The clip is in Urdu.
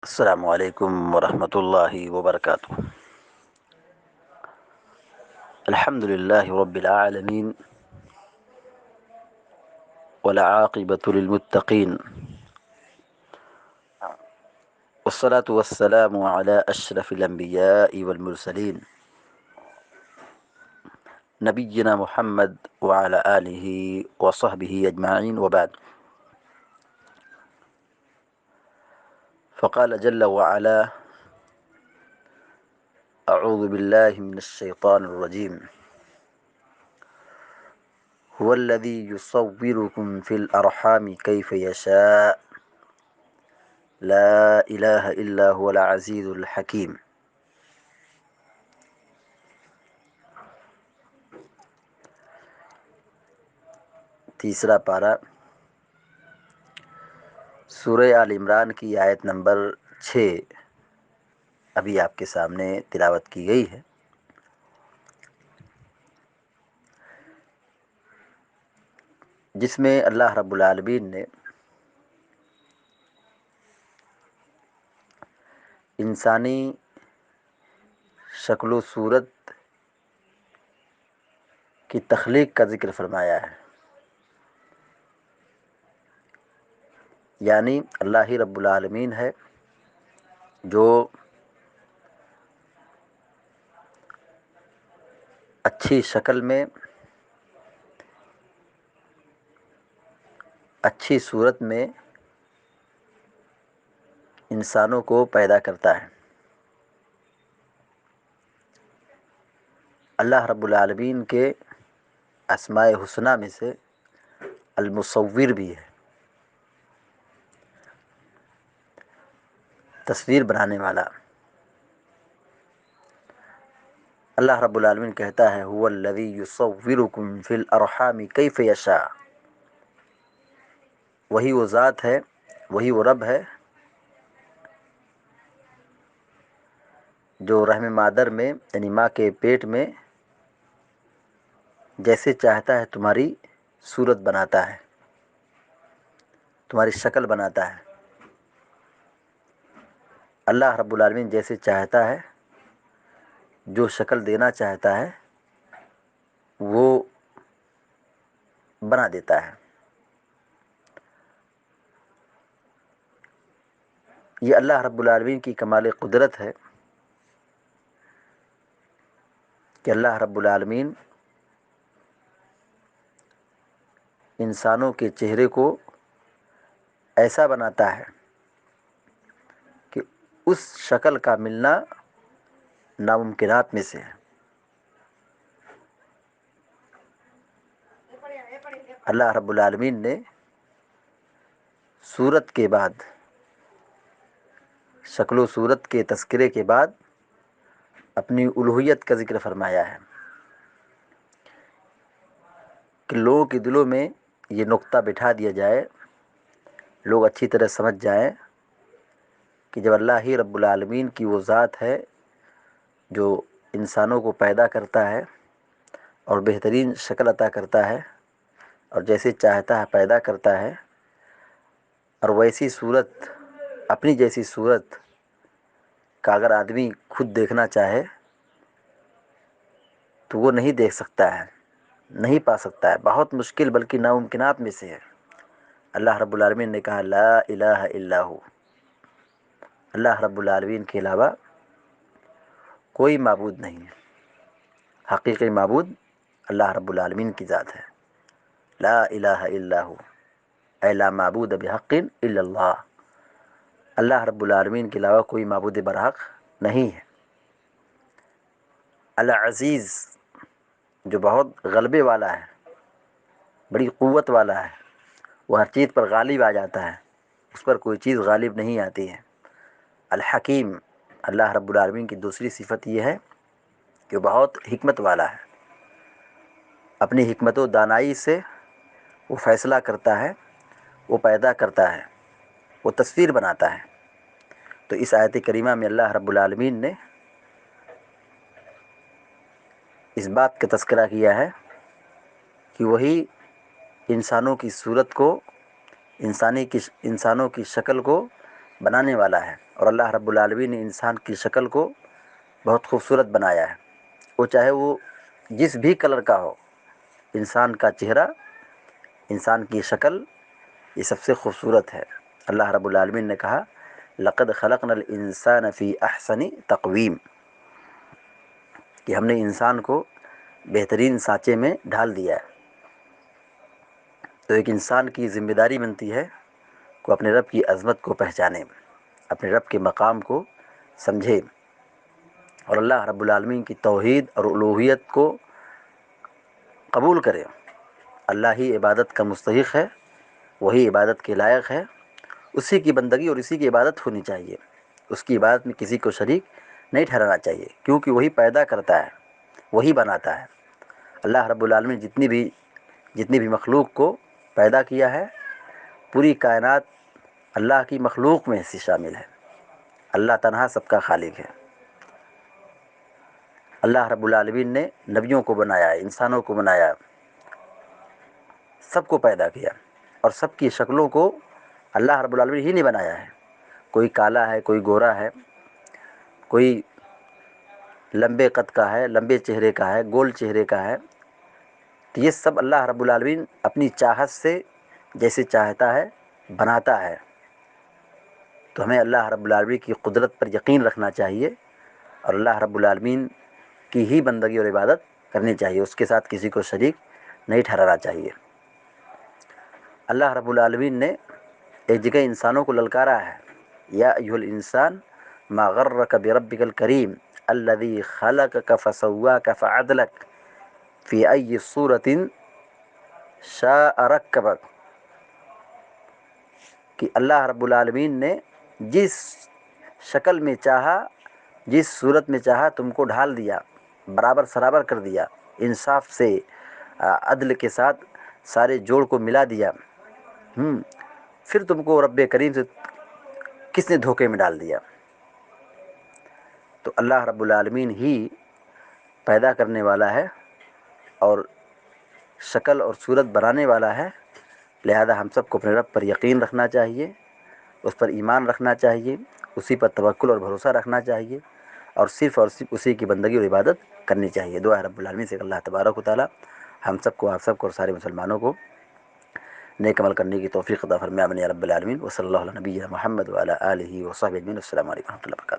السلام علیکم ورحمۃ اللہ وبرکاتہ۔ الحمد للہ رب العالمین والعاقبۃ للمتقین والصلاة والسلام علی اشرف الانبیاء والمرسلین نبینا محمد وعلی آلہ وصحبہ اجمعین وبعد۔ فقال جل وعلا اعوذ باللہ من الشیطان الرجیم هو الذی یصورکم فی الارحام کیف یشاء لا الہ الا هو العزیز الحکیم۔ تیسرا پارہ سورہ آل عمران کی آیت نمبر 6 ابھی آپ کے سامنے تلاوت کی گئی ہے۔ جس میں اللہ رب العالمین نے انسانی شکل و صورت کی تخلیق کا ذکر فرمایا ہے، یعنی اللہ ہی رب العالمین ہے جو اچھی شکل میں، اچھی صورت میں انسانوں کو پیدا کرتا ہے۔ اللہ رب العالمین کے اسماء حسنی میں سے المصور بھی ہے، تصویر بنانے والا۔ اللہ رب العالمین کہتا ہے هو الذی یصورکم فی الارحام کیف یشاء، وہی وہ ذات ہے، وہی وہ رب ہے جو رحم مادر میں یعنی ماں کے پیٹ میں جیسے چاہتا ہے تمہاری صورت بناتا ہے، تمہاری شکل بناتا ہے۔ اللہ رب العالمین جیسے چاہتا ہے، جو شکل دینا چاہتا ہے وہ بنا دیتا ہے۔ یہ اللہ رب العالمین کی کمال قدرت ہے کہ اللہ رب العالمین انسانوں کے چہرے کو ایسا بناتا ہے کہ اس شکل کا ملنا ناممکنات میں سے ہے۔ اللہ رب العالمین نے صورت کے بعد، شکل و صورت کے تذکرے کے بعد اپنی الوہیت کا ذکر فرمایا ہے کہ لوگوں کے دلوں میں یہ نقطہ بٹھا دیا جائے، لوگ اچھی طرح سمجھ جائیں کہ جب اللہ ہی رب العالمین کی وہ ذات ہے جو انسانوں کو پیدا کرتا ہے اور بہترین شکل عطا کرتا ہے اور جیسے چاہتا ہے پیدا کرتا ہے، اور ویسی صورت، اپنی جیسی صورت کا اگر آدمی خود دیکھنا چاہے تو وہ نہیں دیکھ سکتا ہے، نہیں پا سکتا ہے، بہت مشکل بلکہ ناممکنات میں سے ہے۔ اللہ رب العالمین نے کہا لا الہ الا ہو، اللہ رب العالمین کے علاوہ کوئی معبود نہیں ہے، حقیقی معبود اللہ رب العالمین کی ذات ہے۔ لا الہ الا ہو اے لا معبود بحق الا اللہ، اللہ رب العالمین کے علاوہ کوئی معبود برحق نہیں ہے۔ العزیز، جو بہت غلبے والا ہے، بڑی قوت والا ہے، وہ ہر چیز پر غالب آ جاتا ہے، اس پر کوئی چیز غالب نہیں آتی ہے۔ الحکیم، اللہ رب العالمین کی دوسری صفت یہ ہے کہ وہ بہت حکمت والا ہے، اپنی حکمت و دانائی سے وہ فیصلہ کرتا ہے، وہ پیدا کرتا ہے، وہ تصویر بناتا ہے۔ تو اس آیت کریمہ میں اللہ رب العالمین نے اس بات کا تذکرہ کیا ہے کہ وہی انسانوں کی صورت کو، انسانوں کی شکل کو بنانے والا ہے، اور اللہ رب العالمین نے انسان کی شکل کو بہت خوبصورت بنایا ہے، وہ چاہے وہ جس بھی کلر کا ہو، انسان کا چہرہ، انسان کی شکل یہ سب سے خوبصورت ہے۔ اللہ رب العالمین نے کہا لقد خلقنا الانسان فی احسن تقویم، کہ ہم نے انسان کو بہترین سانچے میں ڈھال دیا ہے۔ تو ایک انسان کی ذمہ داری بنتی ہے کہ اپنے رب کی عظمت کو پہچانے، اپنے رب کے مقام کو سمجھے، اور اللہ رب العالمین کی توحید اور الوہیت کو قبول کرے۔ اللہ ہی عبادت کا مستحق ہے، وہی عبادت کے لائق ہے، اسی کی بندگی اور اسی کی عبادت ہونی چاہیے، اس کی عبادت میں کسی کو شریک نہیں ٹھہرانا چاہیے، کیونکہ وہی پیدا کرتا ہے، وہی بناتا ہے۔ اللہ رب العالمین جتنی بھی مخلوق کو پیدا کیا ہے، پوری کائنات اللہ کی مخلوق میں سے شامل ہے۔ اللہ تنہا سب کا خالق ہے۔ اللہ رب العالمین نے نبیوں کو بنایا ہے، انسانوں کو بنایا، سب کو پیدا کیا، اور سب کی شکلوں کو اللہ رب العالمین ہی نے بنایا ہے۔ کوئی کالا ہے، کوئی گورا ہے، کوئی لمبے قد کا ہے، لمبے چہرے کا ہے، گول چہرے کا ہے، تو یہ سب اللہ رب العالمین اپنی چاہت سے جیسے چاہتا ہے بناتا ہے۔ تو ہمیں اللہ رب العالمین کی قدرت پر یقین رکھنا چاہیے، اور اللہ رب العالمین کی ہی بندگی اور عبادت کرنی چاہیے، اس کے ساتھ کسی کو شریک نہیں ٹھہرانا چاہیے۔ اللہ رب العالمین نے ایک جگہ انسانوں کو للکارا ہے، یا ایھا الانسان ما غرک بربک الکریم الذی خلقک فسواک فعدلک فی ای صورۃ شاء رکبک، کہ اللہ رب العالمین نے جس شکل میں چاہا، جس صورت میں چاہا تم کو ڈھال دیا، برابر سرابر کر دیا، انصاف سے عدل کے ساتھ سارے جوڑ کو ملا دیا۔ پھر تم کو رب کریم سے کس نے دھوکے میں ڈال دیا؟ تو اللہ رب العالمین ہی پیدا کرنے والا ہے اور شکل اور صورت بنانے والا ہے، لہذا ہم سب کو اپنے رب پر یقین رکھنا چاہیے، اس پر ایمان رکھنا چاہیے، اسی پر توکل اور بھروسہ رکھنا چاہیے، اور صرف اسی کی بندگی اور عبادت کرنی چاہیے۔ دعا ہے رب العالمین سے کہ اللہ تبارک و تعالی ہم سب کو، آپ سب کو اور سارے مسلمانوں کو نیک عمل کرنے کی توفیق عطا فرمائے، آمین یا رب العالمین۔ وصلی اللہ علی نبینا محمد وعلی آلہ وصحبہ اجمعین۔ السلام علیکم و رحمۃ اللہ وبرکاتہ۔